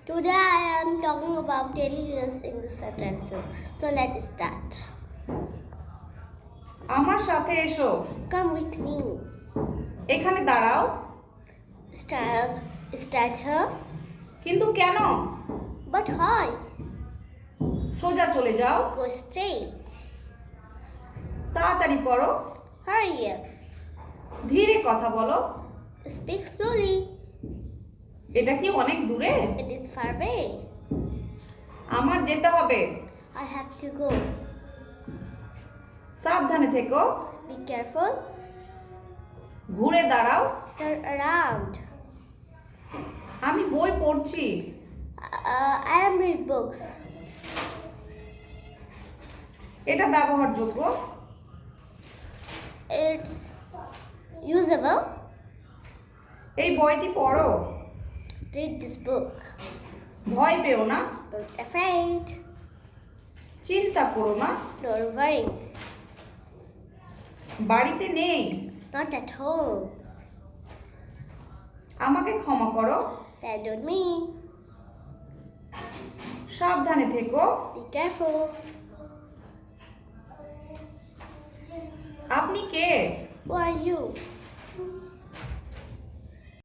Today I am talking about daily use English sentences. So let's start. আমার সাথে এসো। Come with me. এখানে দাঁড়াও। Stand here. কিন্তু কেন? But why? সোজা চলে যাও। Go straight. তাড়াতাড়ি করো। Hurry up. ধীরে কথা বলো। Speak slowly. এটা কি অনেক দূরে? It is far away. আমার যেতে হবে। I have to go. সাবধানে থেকো। Be careful. ঘুরে দাঁড়াও। Turn around. আমি বই পড়ছি। I am read books. এটা ব্যবহারযোগ্য। It's usable. এই বইটি পড়ো। Read this book. ভয় পেও না। Don't afraid. চিন্তা করো না। Don't worry. বাড়িতে নেই। Not at home. আমাকে ক্ষমা করো। Pardon me. সাবধানে থেকো। Be careful. আপনি কে? Who are you?